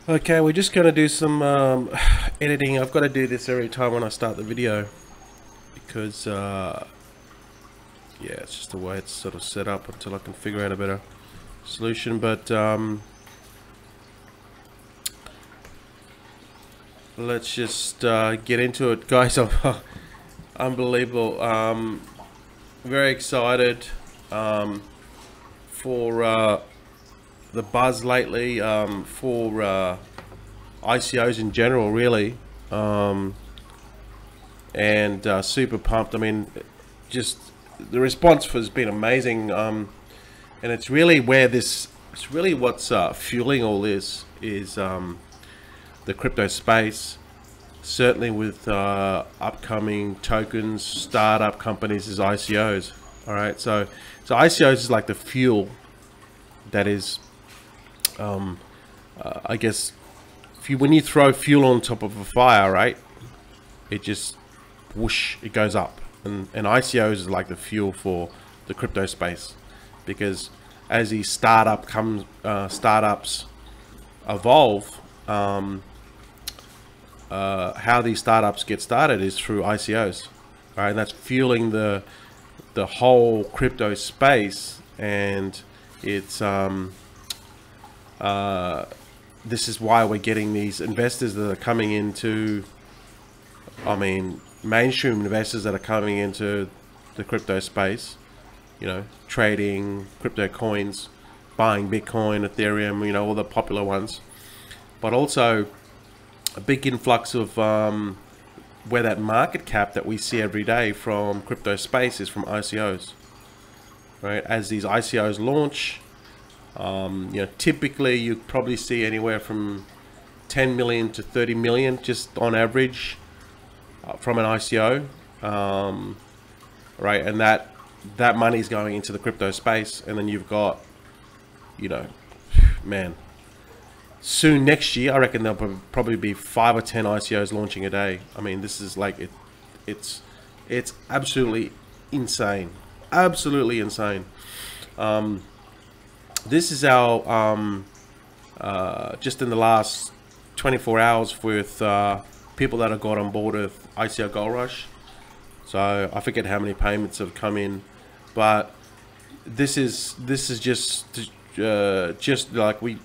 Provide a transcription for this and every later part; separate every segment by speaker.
Speaker 1: Okay, we're just gonna do some editing. I've got to do this every time when I start the video because yeah, it's just the way it's sort of set up until I can figure out a better solution. But let's just get into it, guys. Unbelievable. Very excited for the buzz lately, for ICOs in general, really, and super pumped. I mean, just the response has been amazing, and it's really it's really what's fueling all this is the crypto space. Certainly with upcoming tokens, startup companies as ICOs. All right, so ICOs is like the fuel that is, I guess, when you throw fuel on top of a fire, right, it just whoosh, it goes up, and ICOs is like the fuel for the crypto space, because as these startups evolve, how these startups get started is through ICOs, right? And that's fueling the whole crypto space, and it's this is why we're getting these investors that are coming into, I mean, mainstream investors that are coming into the crypto space, you know, trading crypto coins, buying Bitcoin, Ethereum, you know, all the popular ones, but also a big influx of where that market cap that we see every day from crypto space is from ICOs, right? As these ICOs launch, you know, typically you probably see anywhere from 10 million to 30 million just on average from an ICO, right? And that money is going into the crypto space, and then you've got, you know, man, soon next year, I reckon there'll probably be 5 or 10 ICOs launching a day. I mean, this is like it's absolutely insane, absolutely insane. This is our just in the last 24 hours with people that have got on board with ICO Gold Rush. So I forget how many payments have come in, but this is just like we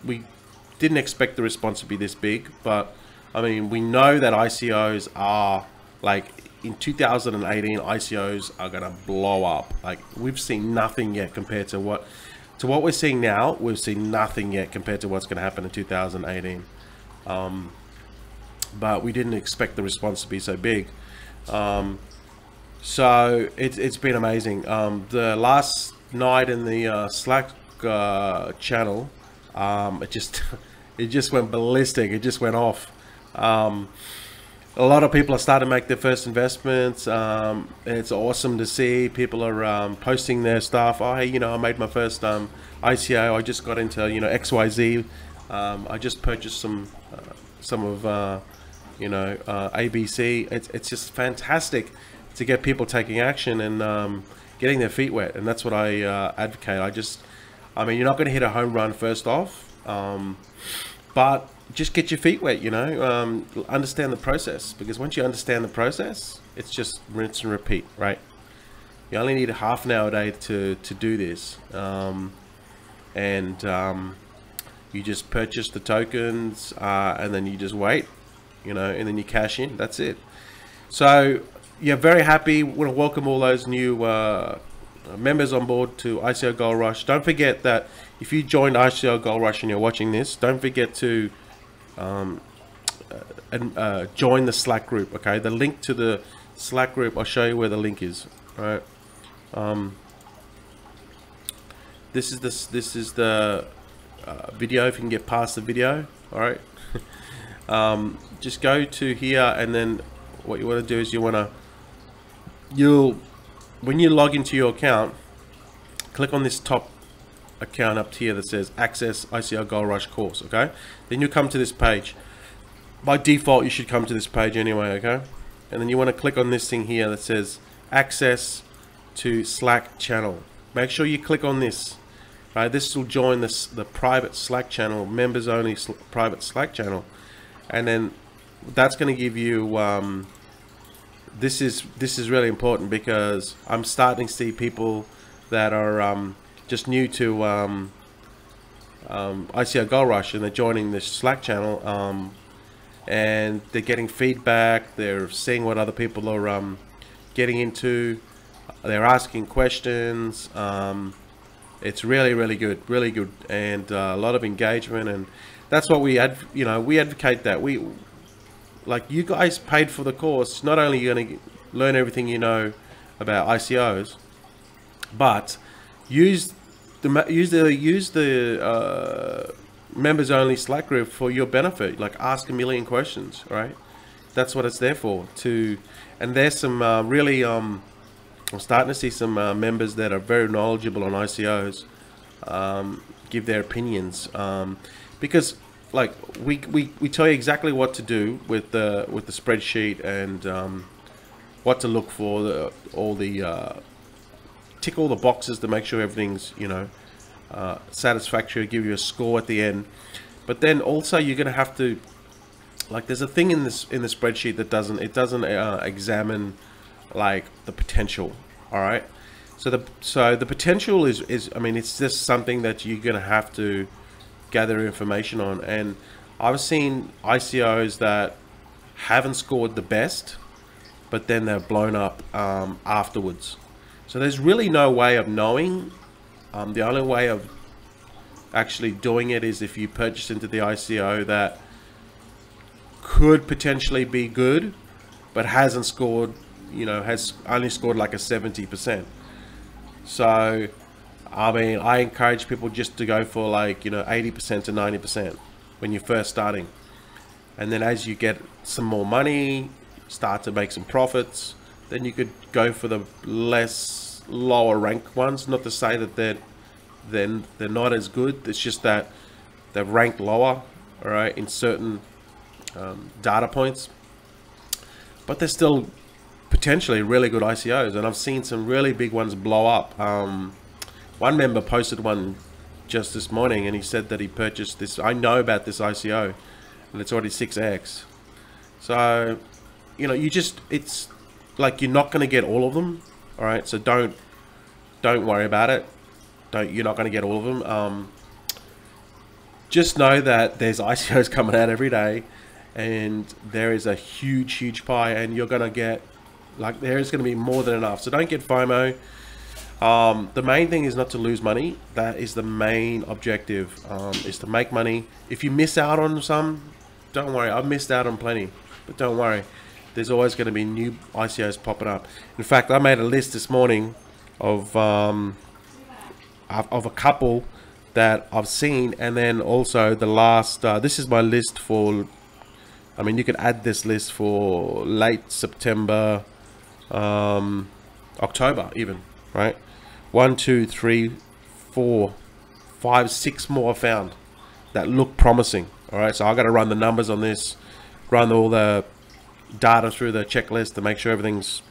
Speaker 1: didn't expect the response to be this big. But I mean, we know that ICOs are, like, in 2018 ICOs are gonna blow up. Like, we've seen nothing yet compared to what we're seeing now. We've seen nothing yet compared to what's gonna happen in 2018. But we didn't expect the response to be so big. So it's been amazing. The last night in the Slack channel, it just went ballistic. It just went off. A lot of people are starting to make their first investments. It's awesome to see people are posting their stuff. Oh, hey, you know, I made my first ICO. I just got into, you know, XYZ. I just purchased some of you know, ABC. It's just fantastic to get people taking action and getting their feet wet, and that's what I advocate. I mean, you're not going to hit a home run first off, but just get your feet wet, you know. Understand the process, because once you understand the process, it's just rinse and repeat, right? You only need a half an hour a day to do this, and you just purchase the tokens, and then you just wait, you know, and then you cash in. That's it. So yeah, very happy. Want to welcome all those new members on board to ICO Gold Rush. Don't forget that if you joined ICO Gold Rush and you're watching this, don't forget to join the Slack group. Okay, the link to the Slack group, I'll show you where the link is. All right. This is the video. If you can get past the video, all right. Just go to here, and then what you want to do is when you log into your account, click on this top account up here that says Access ICO Gold Rush Course. Okay, then you come to this page. By default, you should come to this page anyway. Okay, and then you want to click on this thing here that says Access to Slack channel. Make sure you click on this, right? This will join the private Slack channel, members only private Slack channel, and then that's going to give you. This is really important because I'm starting to see people that are just new to ICO Gold Rush, and they're joining this Slack channel, and they're getting feedback. They're seeing what other people are getting into. They're asking questions. It's really good, and a lot of engagement, and that's what we we advocate that. We, like, you guys paid for the course. Not only are you going to learn everything you know about ICOs, but use the members only Slack group for your benefit. Like, ask a million questions, right? That's what it's there for. And there's some really I'm starting to see some members that are very knowledgeable on ICOs give their opinions, because like we tell you exactly what to do with the spreadsheet, and what to look for, tick all the boxes to make sure everything's satisfactory, give you a score at the end. But then also you're going to have to, like, there's a thing in the spreadsheet that doesn't examine like the potential. All right, so the potential is I mean, it's just something that you're going to have to gather information on. And I've seen ICOs that haven't scored the best, but then they're blown up afterwards. So there's really no way of knowing. The only way of actually doing it is if you purchase into the ICO that could potentially be good, but hasn't scored, has only scored like a 70%. So, I mean, I encourage people just to go for like, 80% to 90% when you're first starting. And then as you get some more money, start to make some profits, then you could go for the lower rank ones. Not to say that they're not as good. It's just that they're ranked lower, all right, in certain data points. But they're still potentially really good ICOs, and I've seen some really big ones blow up. One member posted one just this morning, and he said that he purchased this. I know about this ICO, and it's already 6x. So, it's like you're not going to get all of them. All right, so don't worry about it. You're not going to get all of them. Just know that there's ICOs coming out every day, and there is a huge pie, and you're going to get, like, there's going to be more than enough. So don't get FOMO. The main thing is not to lose money. That is the main objective, is to make money. If you miss out on some, don't worry. I've missed out on plenty, but don't worry. There's always going to be new ICOs popping up. In fact, I made a list this morning of a couple that I've seen, and then also the last. This is my list for. I mean, you could add this list for late September, October even, right? 1, 2, 3, 4, 5, 6 more I found that look promising. All right, so I got to run the numbers on this, run all the data through the checklist to make sure everything's,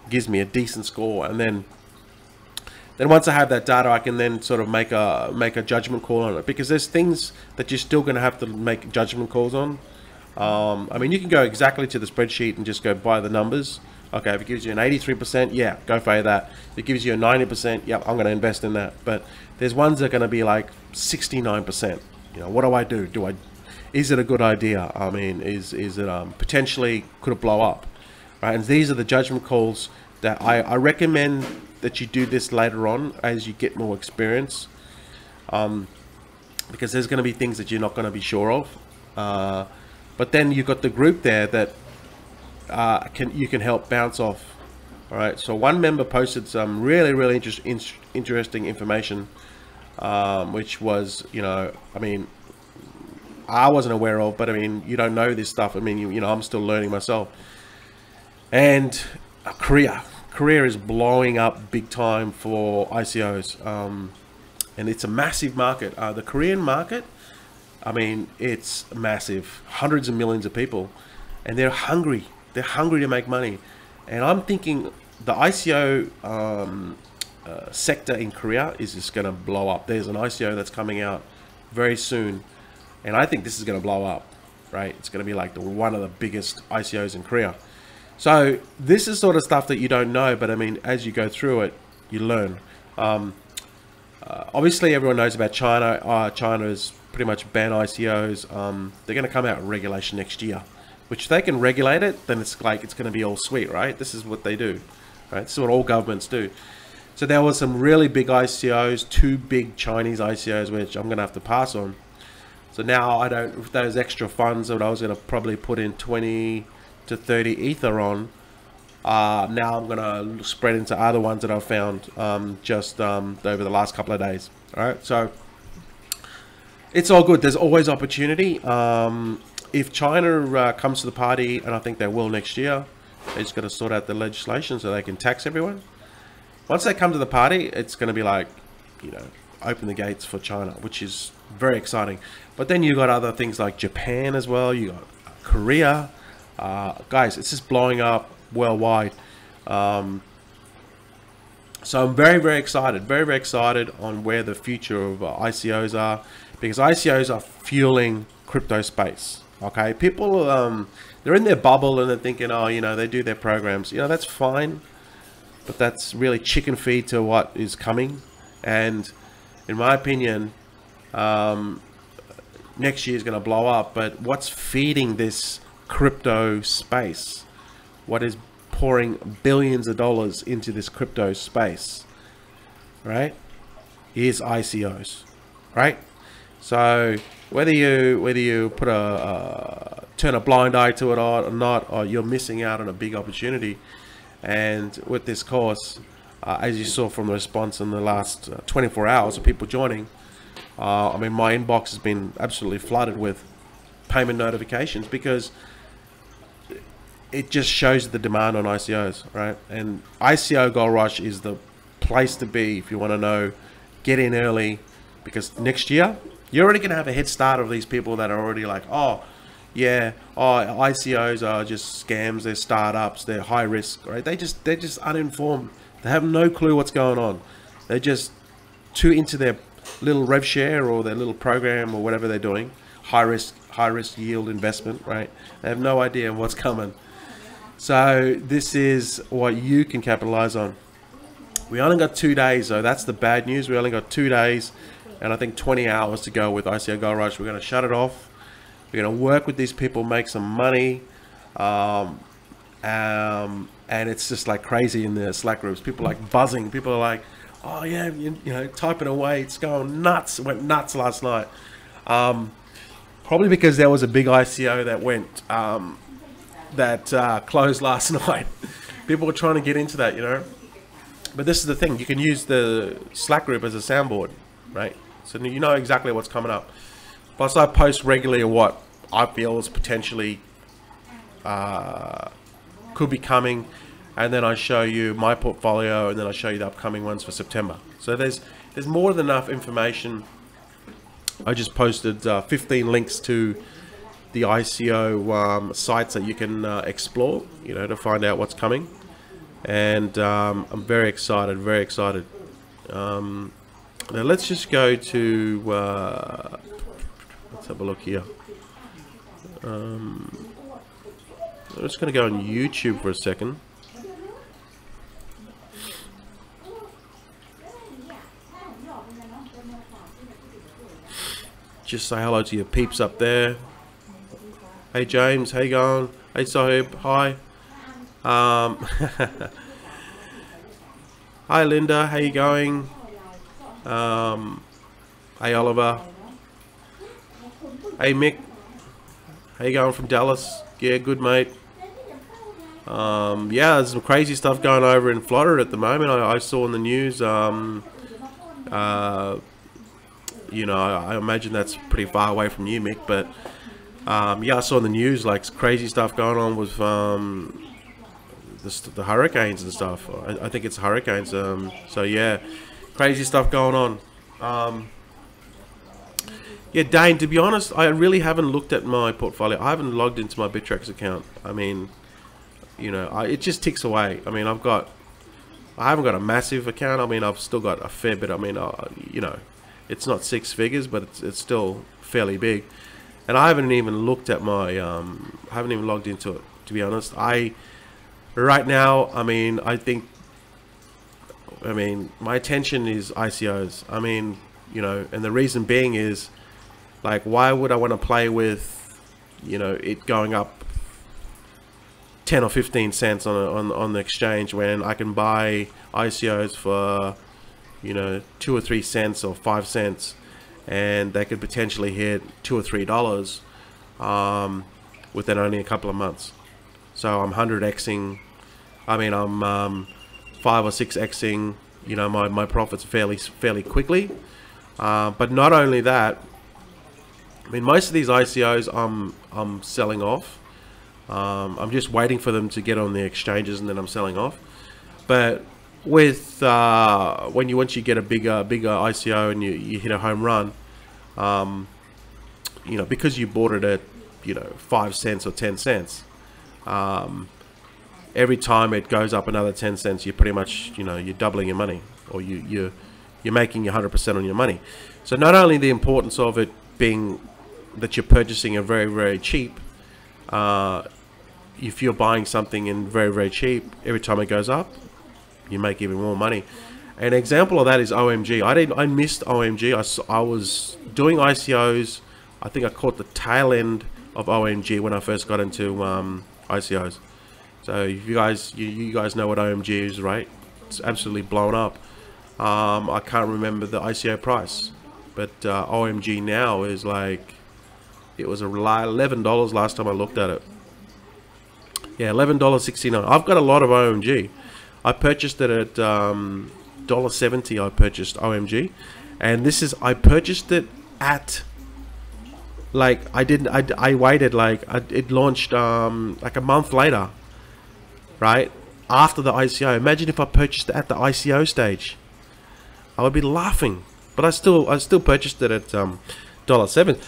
Speaker 1: gives me a decent score. And then once I have that data, I can then sort of make a judgment call on it, because there's things that you're still going to have to make judgment calls on. I mean, you can go exactly to the spreadsheet and just go by the numbers. Okay, if it gives you an 83%, yeah, go for that. If it gives you a 90%, yeah, I'm going to invest in that. But there's ones that are going to be like 69%. What do? Is it a good idea? I mean, is it potentially could it blow up, right? And these are the judgment calls that I recommend that you do this later on as you get more experience, because there's going to be things that you're not going to be sure of. But then you've got the group there that you can help bounce off. All right. So one member posted some really interesting information, which was, I mean, I wasn't aware of, but I mean, you don't know this stuff. I mean, I'm still learning myself. And Korea is blowing up big time for ICOs, and it's a massive market. The Korean market, I mean, it's massive, hundreds of millions of people, and they're hungry. They're hungry to make money. And I'm thinking the ICO sector in Korea is just going to blow up. There's an ICO that's coming out very soon, and I think this is going to blow up, right? It's going to be like one of the biggest ICOs in Korea. So this is sort of stuff that you don't know, but I mean, as you go through it, you learn. Obviously, everyone knows about China. China's pretty much banned ICOs. They're going to come out with regulation next year, which if they can regulate it, then it's like it's going to be all sweet, right? This is what they do, right? This is what all governments do. So there was some really big ICOs, 2 big Chinese ICOs, which I'm going to have to pass on. So now I don't, with those extra funds that I was going to probably put in 20 to 30 Ether on, now I'm going to spread into other ones that I've found just over the last couple of days. All right, so it's all good. There's always opportunity. If China comes to the party, and I think they will next year, they just got to sort out the legislation so they can tax everyone. Once they come to the party, it's going to be like, you know, open the gates for China, which is very exciting. But then you got other things like Japan as well. You got Korea. Guys, it's just blowing up worldwide. So I'm very, very excited. Very, very excited on where the future of ICOs are, because ICOs are fueling crypto space. Okay, people, they're in their bubble and they're thinking, oh, you know, they do their programs. You know, that's fine. But that's really chicken feed to what is coming. And in my opinion, next year is going to blow up. But what's feeding this crypto space? What is pouring billions of dollars into this crypto space, right, is ICOs, right? So whether you put turn a blind eye to it or not, or you're missing out on a big opportunity. And with this course, as you saw from the response in the last 24 hours of people joining, I mean, my inbox has been absolutely flooded with payment notifications, because it just shows the demand on ICOs, right? And ICO Gold Rush is the place to be if you want to know, get in early, because next year you're already going to have a head start of these people that are already like, oh yeah, oh, ICOs are just scams, they're startups, they're high risk, right? They're just uninformed. They have no clue what's going on. They're just too into their little rev share or their little program or whatever they're doing. High risk yield investment, right? They have no idea what's coming. So this is what you can capitalize on. We only got 2 days, though. That's the bad news. We only got 2 days and I think 20 hours to go with ICO Gold Rush. We're going to shut it off. We're going to work with these people, make some money. And it's just like crazy in the Slack groups. People are like buzzing. People are like, oh yeah, you know, typing away. It's going nuts. It went nuts last night. Probably because there was a big ICO that went, closed last night. People were trying to get into that, you know. But this is the thing. You can use the Slack group as a soundboard, right? So you know exactly what's coming up. Plus, I post regularly what I feel is potentially could be coming, and then I show you my portfolio, and then I show you the upcoming ones for September. So there's more than enough information. I just posted 15 links to the ICO sites that you can explore, you know, to find out what's coming. And I'm very excited, very excited. Now let's just go to. Let's have a look here. I'm just going to go on YouTube for a second. Just say hello to your peeps up there. Hey James, how you going? Hey Sahib, hi. Hi Linda, how you going? Hey Oliver. Hey Mick, how you going from Dallas? Yeah, good mate. Yeah, there's some crazy stuff going over in Florida at the moment. I saw in the news. You know, I imagine that's pretty far away from you, Mick. But yeah, I saw in the news like crazy stuff going on with the hurricanes and stuff. I think it's hurricanes. So yeah, crazy stuff going on. Yeah, Dane, to be honest, I really haven't looked at my portfolio. I haven't logged into my Bittrex account. I mean, you know, it just ticks away. I mean, I've got, I haven't got a massive account. I mean, I've still got a fair bit. I mean, you know, it's not six figures, but it's still fairly big. And I haven't even looked at my, haven't even logged into it, to be honest. Right now, I mean, my attention is ICOs. I mean, you know, and the reason being is, like, why would I want to play with, you know, it going up 10 or 15 cents on the exchange when I can buy ICOs for, you know, 2 or 3 cents or 5 cents, and they could potentially hit $2 or $3 within only a couple of months. So I'm 100xing. I mean, I'm 5 or 6xing, you know, my profits fairly quickly. But not only that, I mean, most of these ICOs I'm selling off. I'm just waiting for them to get on the exchanges, and then I'm selling off. But with once you get a bigger ICO and you hit a home run, you know, because you bought it at, you know, 5 cents or 10 cents, every time it goes up another 10 cents, you're pretty much, you know, you're doubling your money, or you're making 100% on your money. So not only the importance of it being that you're purchasing a very cheap, if you're buying something in very cheap, every time it goes up, you make even more money. An example of that is OMG. I missed OMG. I was doing ICOs. I think I caught the tail end of OMG when I first got into ICOs. So if you guys know what OMG is, right? It's absolutely blown up. I can't remember the ICO price, but OMG now is like, it was $11 last time I looked at it. Yeah, $11.69. I've got a lot of OMG. I purchased it at $1.70. I purchased OMG, and this is, I purchased it at, like, I waited, like, it launched like a month later, right after the ICO. Imagine if I purchased it at the ICO stage. I would be laughing. But I still purchased it at $1.70.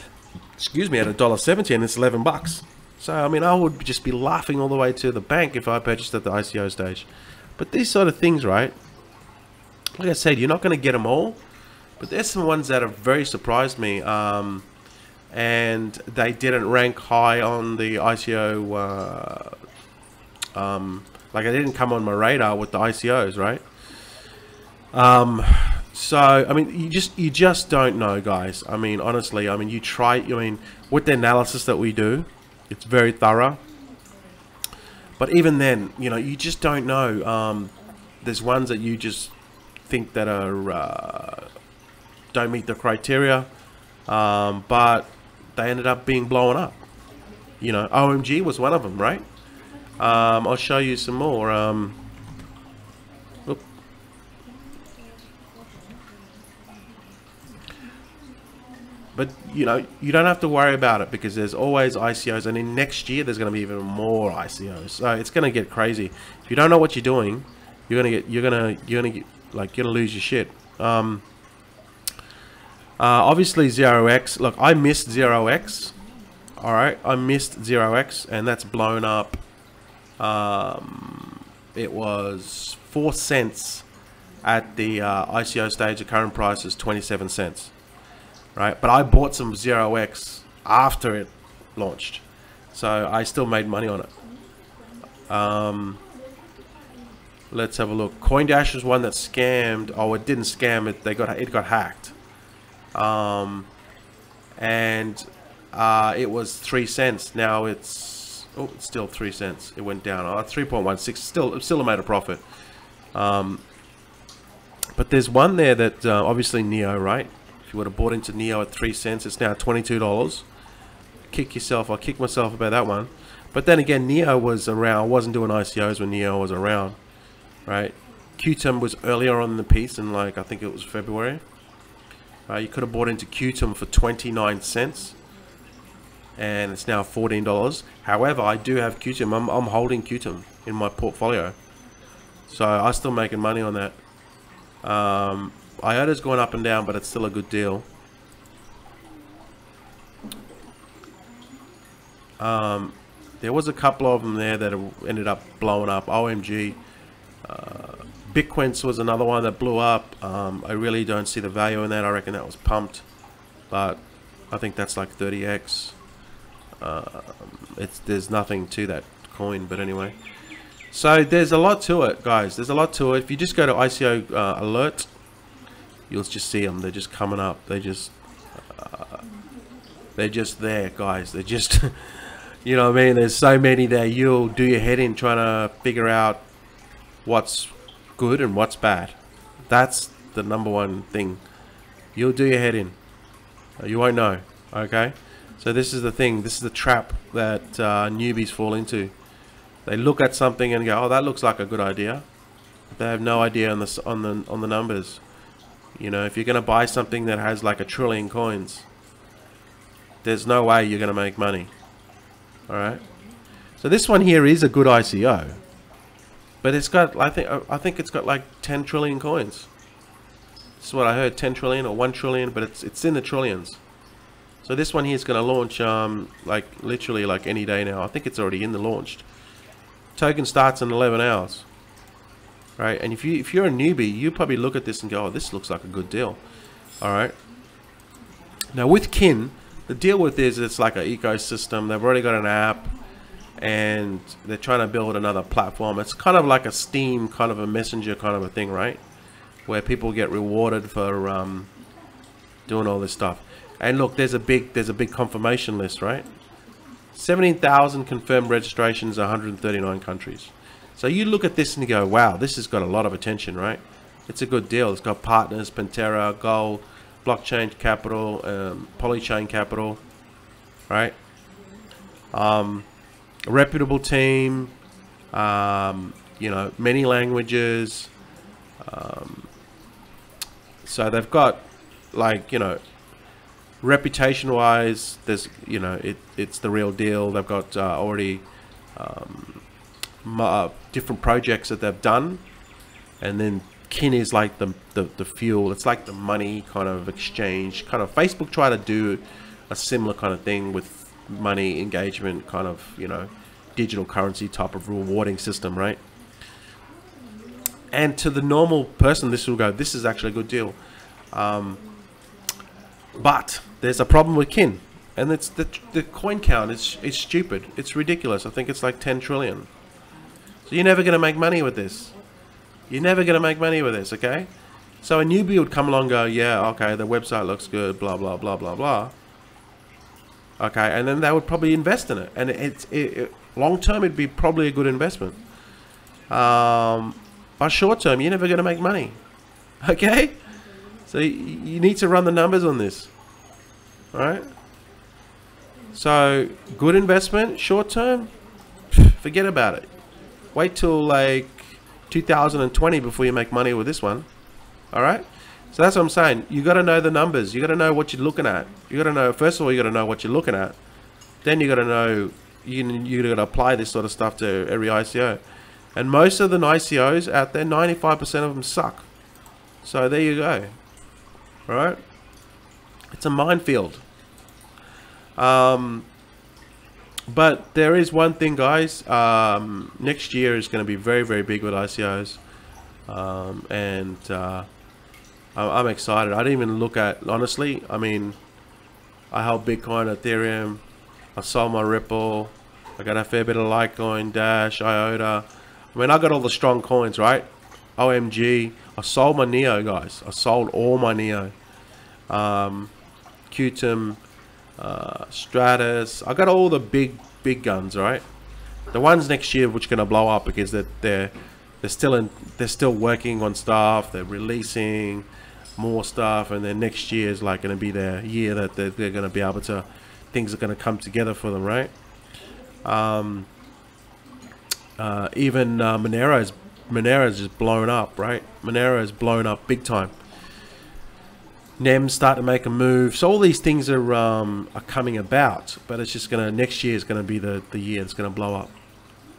Speaker 1: Excuse me, at $1.70, and it's $11. So I mean, I would just be laughing all the way to the bank if I purchased at the ICO stage. But these sort of things, right? Like I said, you're not going to get them all, but there's some ones that have very surprised me, and they didn't rank high on the ICO. Like, I didn't come on my radar with the ICOs, right? So I mean, you just don't know, guys. I mean, honestly, I mean, you try. I mean, with the analysis that we do, it's very thorough. But even then, you know, you just don't know. There's ones that you just think that are don't meet the criteria, but they ended up being blown up. You know, OMG was one of them, right? I'll show you some more. But, you know, you don't have to worry about it, because there's always ICOs, and in next year there's going to be even more ICOs. So it's going to get crazy. If you don't know what you're doing, you're gonna lose your shit. Obviously 0x. Look, I missed 0x. All right, I missed 0x, and that's blown up. It was 4 cents at the ICO stage. The current price is 27 cents. Right, but I bought some 0x after it launched, so I still made money on it. Let's have a look. CoinDash was one that scammed. Oh, it didn't scam it. It got hacked. And it was 3 cents. Now it's still 3 cents. It went down. 3.16. Still made a profit. But there's one there that obviously Neo, right? You would have bought into Neo at 3 cents. It's now $22. I'll kick myself about that one. But then again, Neo was around. I wasn't doing ICOs when Neo was around, right? Qtum was earlier on in the piece, in, like, I think it was February. You could have bought into Qtum for 29 cents, and it's now $14. However, I do have Qtum. I'm holding Qtum in my portfolio, so I'm still making money on that. IOTA's gone up and down, but it's still a good deal. There was a couple of them there that ended up blowing up. OMG, Bitcoins was another one that blew up. I really don't see the value in that. I reckon that was pumped, but I think that's like 30x. There's nothing to that coin, but anyway. So there's a lot to it, guys. There's a lot to it. If you just go to ICO alert, you'll just see them. They're just coming up. They're just there, guys. They're just, you know what I mean? There's so many there. You'll do your head in trying to figure out what's good and what's bad. That's the number one thing. You'll do your head in. You won't know. Okay. So this is the thing. This is the trap that newbies fall into. They look at something and go, "Oh, that looks like a good idea." But they have no idea on the numbers. You know, if you're going to buy something that has like 1 trillion coins, there's no way you're going to make money. All right. So this one here is a good ICO, but it's got, I think it's got like 10 trillion coins. This is what I heard, 10 trillion or 1 trillion, but it's in the trillions. So this one here is going to launch like literally like any day now. I think it's already in the launched. Token starts in 11 hours. Right? And if you're a newbie, you probably look at this and go, "Oh, this looks like a good deal." All right. Now with Kin, the deal with this is it's like an ecosystem. They've already got an app, and they're trying to build another platform. It's kind of like a Steam, kind of a messenger kind of a thing, right? Where people get rewarded for doing all this stuff. And look, there's a big confirmation list, right? 17,000 confirmed registrations, 139 countries. So you look at this and you go, "Wow, this has got a lot of attention," right? It's a good deal. It's got partners, Pantera, Gold, Blockchain Capital, Polychain Capital, right? A reputable team, you know, many languages. So they've got, like, you know, reputation-wise, there's, you know, it's the real deal. They've got already different projects that they've done, and then Kin is like the fuel. It's like the money kind of exchange. Kind of Facebook try to do a similar kind of thing with money engagement, kind of, you know, digital currency type of rewarding system, right? And to the normal person, this will go, "This is actually a good deal." But there's a problem with Kin, and it's the coin count. It's stupid. It's ridiculous. I think it's like 10 trillion. So you're never going to make money with this. You're never going to make money with this, okay? So a newbie would come along and go, "Yeah, okay, the website looks good, blah, blah, blah, blah, blah." Okay, and then they would probably invest in it. And long term, it'd be probably a good investment. But short term, you're never going to make money. Okay? So you need to run the numbers on this. All right? So good investment, short term, forget about it. Wait till like 2020 before you make money with this one. All right? So that's what I'm saying. You got to know the numbers. You got to know what you're looking at. You got to know, first of all, you got to know what you're looking at. Then you got to know, you got to apply this sort of stuff to every ICO. And most of the ICOs out there, 95% of them suck. So there you go. All right? It's a minefield. But there is one thing, guys. Next year is going to be very, very big with ICOs. I'm excited. I didn't even look at, honestly, I mean, I held Bitcoin, Ethereum, I sold my Ripple, I got a fair bit of Litecoin, Dash, IOTA. I mean, I got all the strong coins, right? OMG. I sold my Neo, guys. I sold all my Neo. Qtum, Stratus. I got all the big guns, right? The ones next year which are gonna blow up because they're still working on stuff. They're releasing more stuff, and then next year is like gonna be their year that they're gonna be able to. Things are gonna come together for them, right? Even Monero is just blown up, right? Monero is blown up big time. NEM's starting to make a move. So all these things are coming about, but it's just gonna, next year is gonna be the year it's gonna blow up.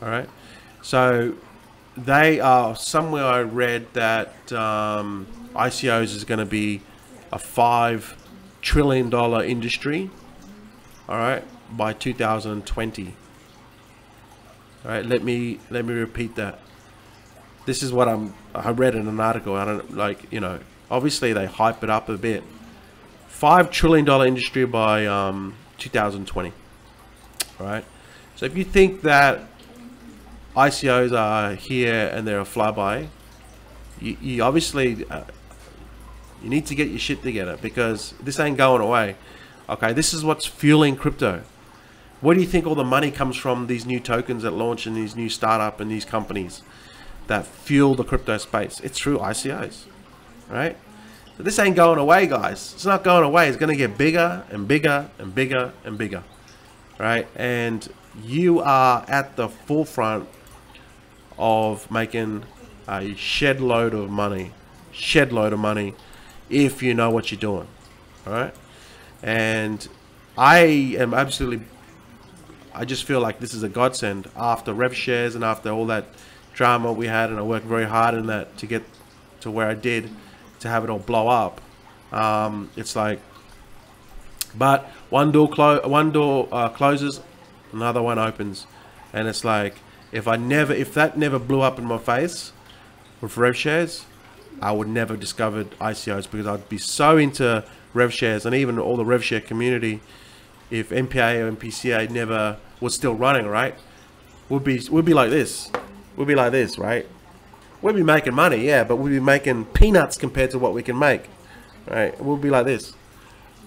Speaker 1: All right. So they are, somewhere I read that ICOs is gonna be a $5 trillion industry. All right, by 2020. All right, let me repeat that. this is what I read in an article. I don't like, you know, obviously they hype it up a bit. $5 trillion industry by 2020, right? So if you think that ICOs are here and they're a flyby, you obviously you need to get your shit together, because this ain't going away. Okay, this is what's fueling crypto. Where do you think all the money comes from? These new tokens that launch and these new startup and these companies that fuel the crypto space. It's through ICOs, right? So this ain't going away, guys. It's not going away. It's going to get bigger and bigger and bigger and bigger, right? And you are at the forefront of making a shed load of money, if you know what you're doing, all right? And I just feel like this is a godsend after rev shares and after all that drama we had, and I worked very hard in that to get to where I did, to have it all blow up. It's like, but one door closes, another one opens, and it's like, if that never blew up in my face with rev shares, I would never have discovered ICOs, because I'd be so into rev shares and even all the rev share community. If MPA or MPCA never was still running, right, we'd be like this. We'd be like this, right? We'd be making money, yeah, but we'd be making peanuts compared to what we can make, right? We'll be like this,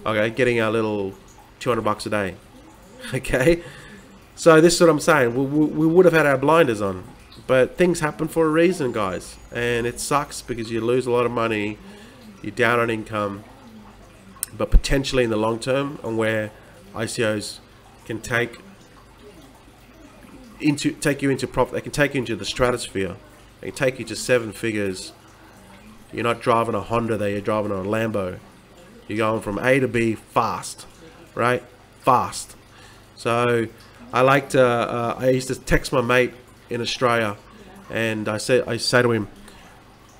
Speaker 1: okay, getting our little $200 a day, okay? So this is what I'm saying. We would have had our blinders on, but things happen for a reason, guys, and it sucks because you lose a lot of money, you're down on income, but potentially in the long term, and where ICOs can take you into profit, they can take you into the stratosphere. They can take you to 7 figures. You're not driving a Honda there, you're driving a Lambo. You're going from A to B fast, right? Fast. So I used to text my mate in Australia, and I say to him,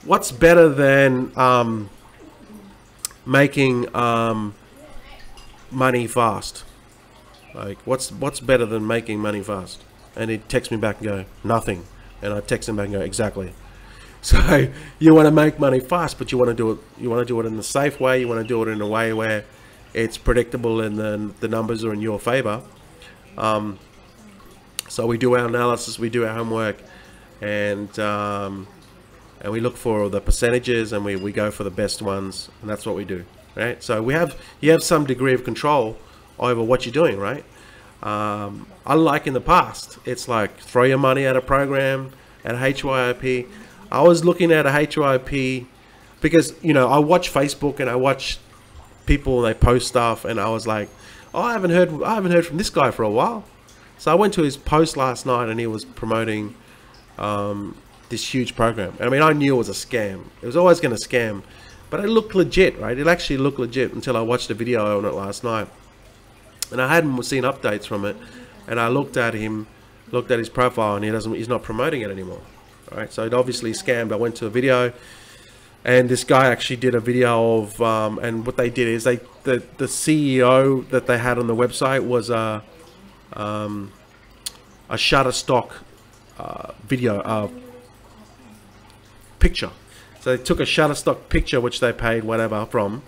Speaker 1: what's better than making money fast? Like, what's better than making money fast? And he'd text me back and go, nothing. And I text him back and go, exactly. So you want to make money fast, but you want to do it in the safe way. You want to do it in a way where it's predictable and then the numbers are in your favor. So we do our analysis, we do our homework, and we look for the percentages, and we go for the best ones, and that's what we do, right? So you have some degree of control over what you're doing, right? Unlike in the past, it's like throw your money at a program, at a HYOP. I was looking at a HYOP because, you know, I watch Facebook and I watch people, they post stuff, and I was like, oh, I haven't heard from this guy for a while. So I went to his post last night, and he was promoting this huge program. And I mean, I knew it was a scam. It was always going to scam, but it looked legit, right? It actually looked legit until I watched a video on it last night. And I hadn't seen updates from it, and I looked at his profile, and he's not promoting it anymore. All right, so it obviously scammed. I went to a video, and this guy actually did a video of, and what they did is the CEO that they had on the website was a Shutterstock video picture. So they took a Shutterstock picture, which they paid whatever from.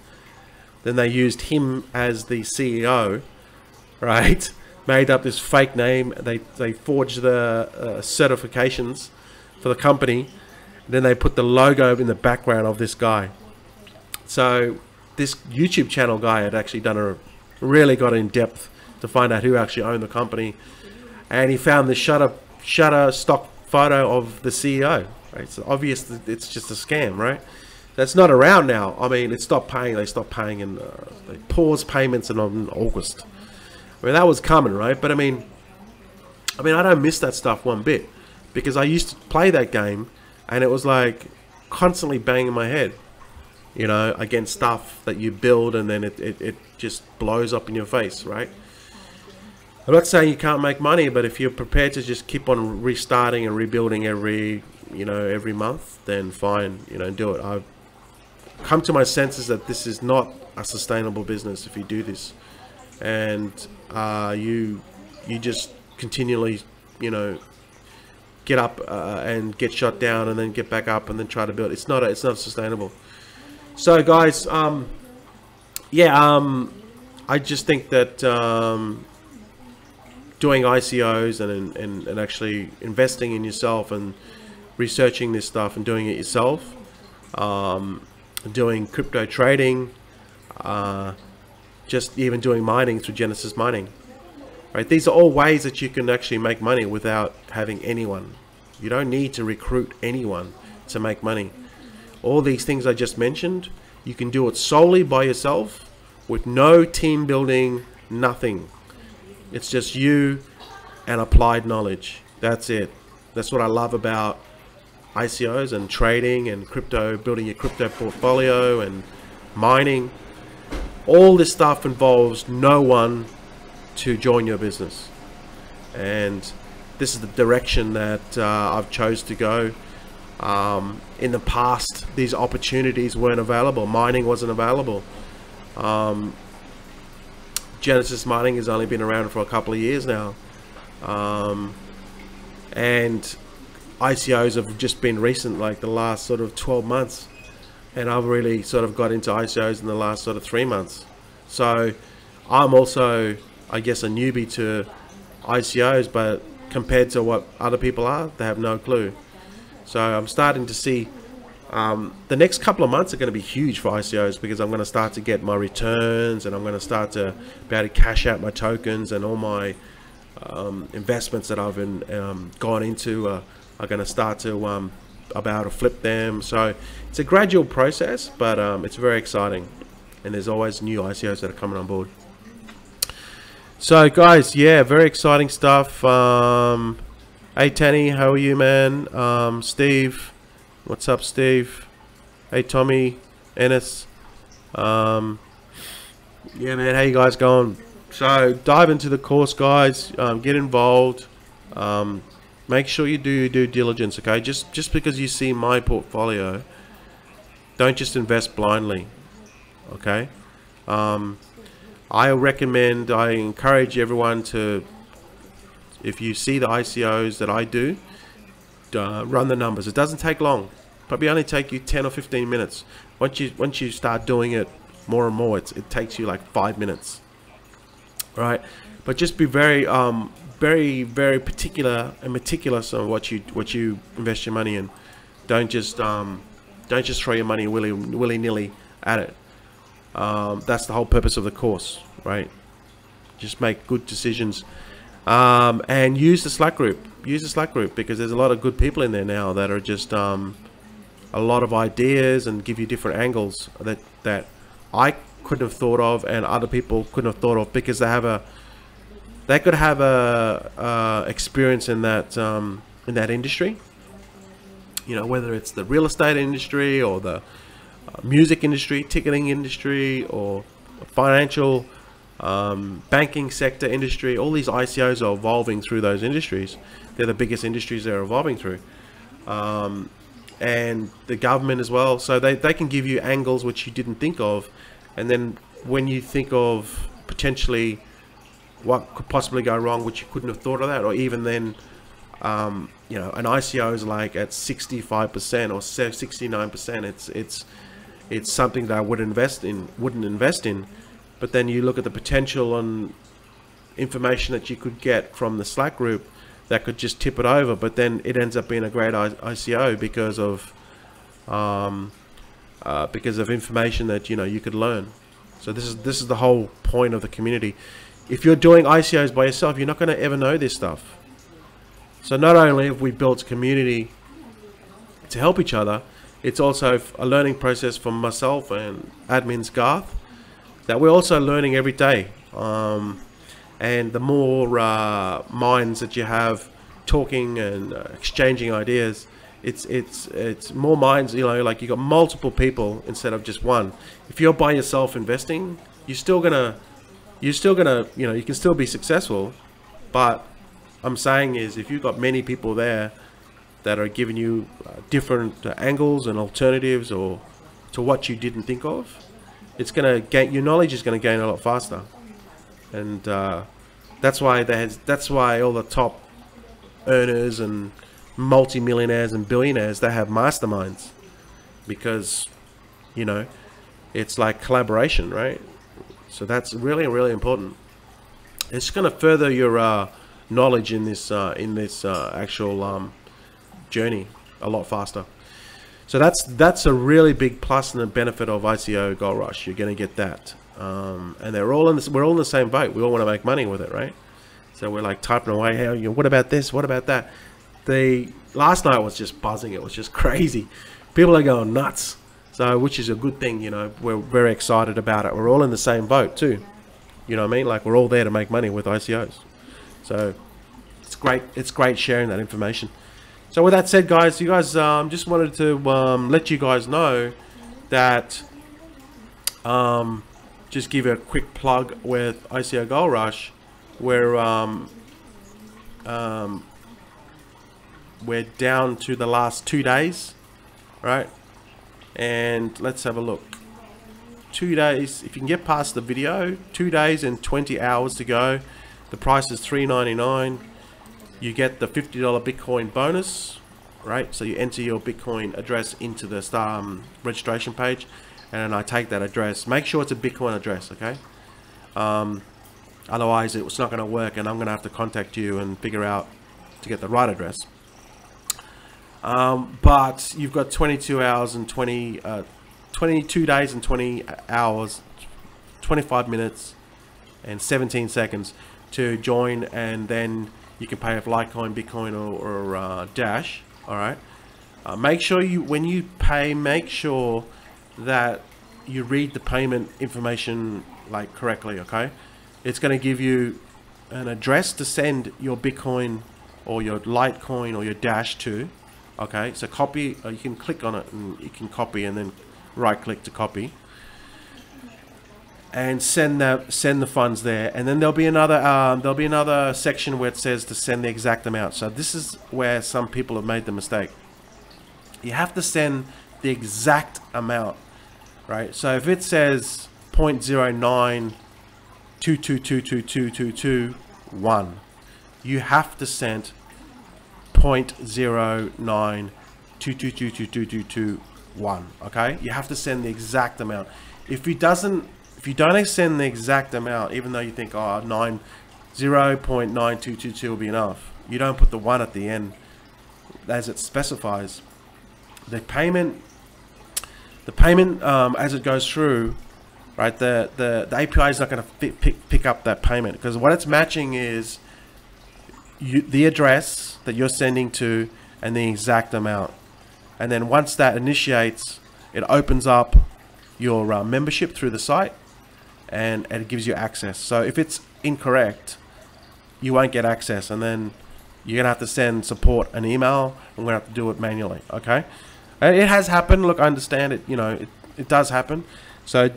Speaker 1: Then they used him as the CEO. Right, made up this fake name. They forged the certifications for the company. Then they put the logo in the background of this guy. So this YouTube channel guy had actually really got in depth to find out who actually owned the company, and he found the Shutterstock photo of the CEO. Right, it's obvious that it's just a scam, right? That's not around now. I mean, it stopped paying. They stopped paying, and they paused payments in August. I mean, that was coming, right? But I mean, I don't miss that stuff one bit, because I used to play that game, and it was like constantly banging my head, you know, against stuff that you build, and then it just blows up in your face, right? I'm not saying you can't make money, but if you're prepared to just keep on restarting and rebuilding every month, then fine, you know, do it. I've come to my senses that this is not a sustainable business if you do this, and you just continually, you know, get up and get shot down and then get back up and then try to build. It's not sustainable. So guys, I just think that doing ICOs and actually investing in yourself and researching this stuff and doing it yourself, doing crypto trading, just even doing mining through Genesis Mining, right? These are all ways that you can actually make money without having anyone. You don't need to recruit anyone to make money. All these things I just mentioned, you can do it solely by yourself with no team building, nothing. It's just you and applied knowledge. That's it. That's what I love about ICOs and trading and crypto, building your crypto portfolio and mining. All this stuff involves no one to join your business. And this is the direction that I've chose to go. In the past, these opportunities weren't available. Mining wasn't available. Genesis Mining has only been around for a couple of years now. And ICOs have just been recent, like the last sort of 12 months. And I've really sort of got into ICOs in the last sort of 3 months. So I'm also, I guess, a newbie to ICOs, but compared to what other people are, they have no clue. So I'm starting to see the next couple of months are going to be huge for ICOs, because I'm going to start to get my returns and I'm going to start to be able to cash out my tokens, and all my investments that I've been gone into are going to start to about to flip them. So it's a gradual process, but it's very exciting, and there's always new ICOs that are coming on board. So guys, yeah, very exciting stuff. Hey Tanny, how are you, man? Steve, what's up, Steve? Hey Tommy, Ennis. Yeah man, how you guys going? So dive into the course, guys. Get involved. Make sure you do your due diligence, okay? Just because you see my portfolio, don't just invest blindly, okay? I encourage everyone to, if you see the ICOs that I do, run the numbers. It doesn't take long. Probably only take you 10 or 15 minutes. Once you start doing it more and more, it takes you like 5 minutes, right? But just be very very particular and meticulous on what you invest your money in. Don't just throw your money willy-nilly at it. That's the whole purpose of the course, right? Just make good decisions, and use the Slack group. Use the Slack group, because there's a lot of good people in there now that are just a lot of ideas and give you different angles that I couldn't have thought of, and other people couldn't have thought of, because they could have a experience in that industry. You know, whether it's the real estate industry or the music industry, ticketing industry, or financial banking sector industry. All these ICOs are evolving through those industries. They're the biggest industries they're evolving through, and the government as well. So they can give you angles which you didn't think of, and then when you think of potentially what could possibly go wrong, which you couldn't have thought of that, or even then, you know, an ICO is like at 65% or 69%. It's something that I wouldn't invest in. But then you look at the potential and information that you could get from the Slack group that could just tip it over. But then it ends up being a great ICO because of information that you could learn. So this is the whole point of the community. If you're doing ICOs by yourself, you're not going to ever know this stuff. So not only have we built a community to help each other, it's also a learning process for myself and admins Garth, that we're also learning every day. And the more minds that you have talking and exchanging ideas, it's more minds. Like you got multiple people instead of just one. If you're by yourself investing, you're still gonna you can still be successful. But I'm saying is, if you've got many people there that are giving you different angles and alternatives or to what you didn't think of, it's gonna gain, your knowledge is gonna gain a lot faster. And that's why all the top earners and multi-millionaires and billionaires that have masterminds, because, you know, it's like collaboration, right? So that's really, really important. It's going to further your knowledge in this actual journey a lot faster. So that's a really big plus and a benefit of ICO Gold Rush. You're going to get that, and we're all in the same boat. We all want to make money with it, right? So we're like typing away. Hey, you know, what about this? What about that? Last night was just buzzing. It was just crazy. People are going nuts. So, which is a good thing, you know. We're very excited about it. We're all in the same boat too. You know what I mean? Like, we're all there to make money with ICOs. So it's great. It's great sharing that information. So with that said, guys, you guys just wanted to let you guys know that just give a quick plug with ICO Gold Rush. We're down to the last 2 days, right? And let's have a look. 2 days, if you can get past the video, 2 days and 20 hours to go. The price is $3.99. You get the $50 Bitcoin bonus, right? So you enter your Bitcoin address into the registration page, and then I take that address. Make sure it's a Bitcoin address, okay? Otherwise it's not going to work, and I'm going to have to contact you and figure out to get the right address. But you've got 22 hours and 22 days and 20 hours, 25 minutes and 17 seconds to join, and then you can pay with Litecoin, Bitcoin, or Dash. All right. Make sure when you pay, make sure that you read the payment information like correctly. Okay. It's going to give you an address to send your Bitcoin or your Litecoin or your Dash to. Okay, so copy. You can click on it and you can copy, and then right-click to copy, and send the funds there. And then there'll be another section where it says to send the exact amount. So this is where some people have made the mistake. You have to send the exact amount, right? So if it says 0.0922222221, you have to send 0.0922222221. Okay, you have to send the exact amount. If you don't send the exact amount, even though you think, oh, 0.9222 will be enough, you don't put the 1 at the end as it specifies. The payment as it goes through, right? The API is not going to pick up that payment, because what it's matching is the address that you're sending to and the exact amount. And then once that initiates, it opens up your membership through the site, and it gives you access. So if it's incorrect, you won't get access, and then you're gonna have to send support an email, and we're gonna have to do it manually. Okay, and it has happened. Look, I understand it. You know, it does happen. So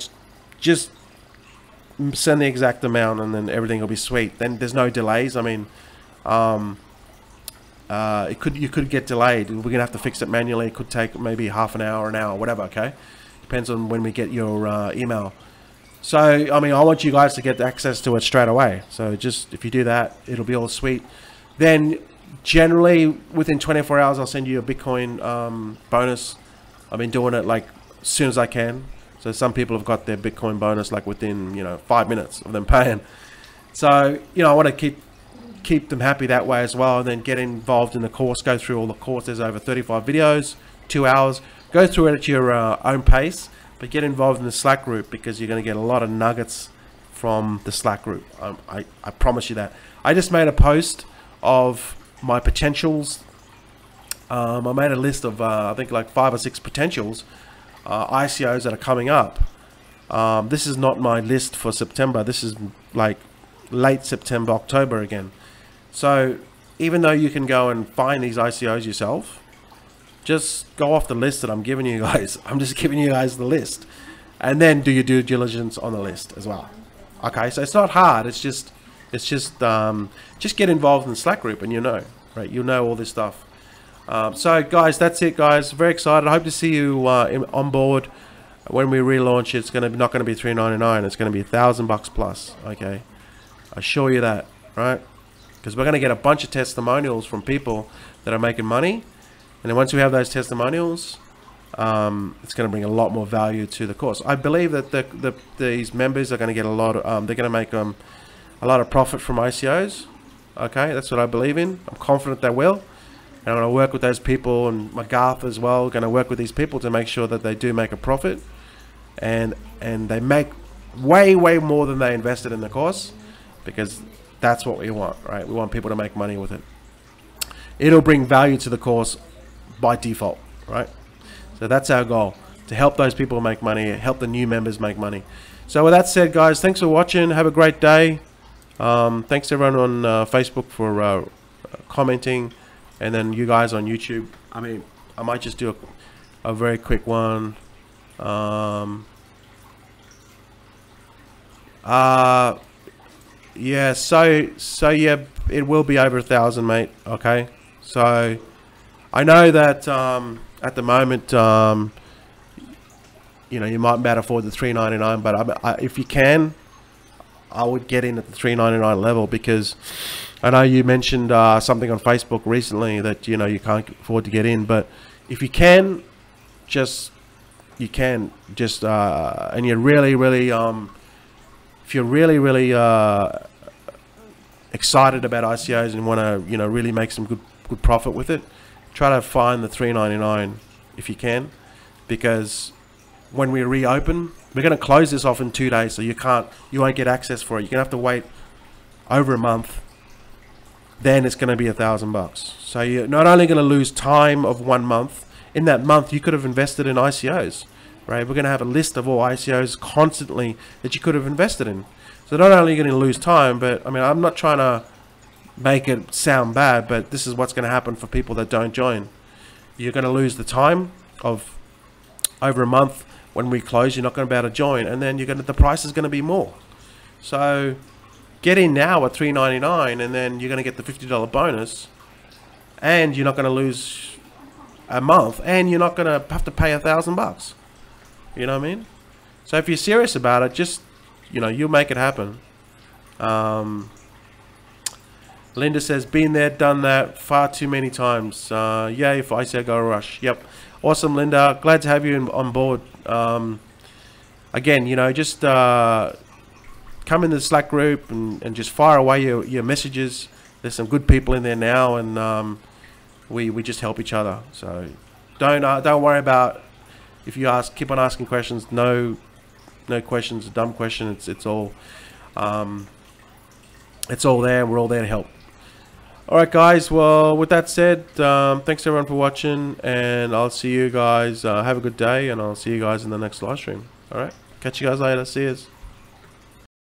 Speaker 1: just send the exact amount, and then everything will be sweet. Then there's no delays. I mean, you could get delayed. We're gonna have to fix it manually. It could take maybe half an hour, whatever. Okay, depends on when we get your email. So I mean, I want you guys to get access to it straight away. So just if you do that, it'll be all sweet. Then generally within 24 hours, I'll send you a Bitcoin bonus. I've been doing it like as soon as I can. So some people have got their Bitcoin bonus like within 5 minutes of them paying. So I want to keep them happy that way as well, and then get involved in the course. Go through all the course. There's over 35 videos, 2 hours. Go through it at your own pace, but get involved in the Slack group, because you're going to get a lot of nuggets from the Slack group. I promise you that. I just made a post of my potentials. I made a list of I think like 5 or 6 potentials, ICOs that are coming up. This is not my list for September. This is like late September, October again. So even though you can go and find these ICOs yourself, just go off the list that I'm giving you guys. I'm just giving you guys the list, and then do your due diligence on the list as well. Okay, so it's not hard. It's just get involved in the Slack group, and right? You'll know all this stuff. So guys, that's it, guys. Very excited. I hope to see you on board when we relaunch. It's not going to be $3.99. It's going to be $1,000 plus. Okay, I assure you that. Right? because we're going to get a bunch of testimonials from people that are making money. And then once we have those testimonials, it's going to bring a lot more value to the course. I believe that these members are going to get a lot of, they're going to make a lot of profit from ICOs. Okay, that's what I believe in. I'm confident they will. And I'm going to work with those people, and McGarth as well, going to work with these people to make sure that they do make a profit. And they make way more than they invested in the course, because that's what we want, right? We want people to make money with it. It'll bring value to the course by default, right? So that's our goal, to help those people make money, help the new members make money. So with that said, guys, thanks for watching. Have a great day. Thanks everyone on Facebook for commenting, and then you guys on YouTube. I mean, I might just do a very quick one. Yeah, so yeah, it will be over 1,000, mate. Okay, so I know that at the moment, you know, you might not afford the $3.99, but if you can, I would get in at the $3.99 level, because I know you mentioned something on Facebook recently that, you know, you can't afford to get in, but if you can, and you're really if you're really excited about ICOs and want to, you know, really make some good profit with it, try to find the $3.99 if you can, because when we reopen, we're going to close this off in 2 days, so you won't get access for it. You're going to have to wait over a month. Then it's going to be $1,000. So you're not only going to lose time of 1 month. In that month, you could have invested in ICOs, right? We're going to have a list of all ICOs constantly that you could have invested in. So not only are you going to lose time, but I mean, I'm not trying to make it sound bad, but this is what's going to happen for people that don't join. You're going to lose the time of over a month. When we close, you're not going to be able to join, and then the price is going to be more. So get in now at $3.99, and then you're going to get the $50 bonus, and you're not going to lose a month, and you're not going to have to pay $1,000. You know what I mean? So if you're serious about it, just, you know, you'll make it happen. Linda says, been there, done that, far too many times. Yay for ICO Gold Rush. Yep. Awesome, Linda. Glad to have you on board. Again, you know, just come in the Slack group and just fire away your messages. There's some good people in there now, and we just help each other. So don't worry about if you keep on asking questions. No questions, a dumb question. It's all there. We're all there to help. Alright guys, well with that said, thanks everyone for watching, and I'll see you guys, have a good day, and I'll see you guys in the next live stream. Alright, catch you guys later, see yous.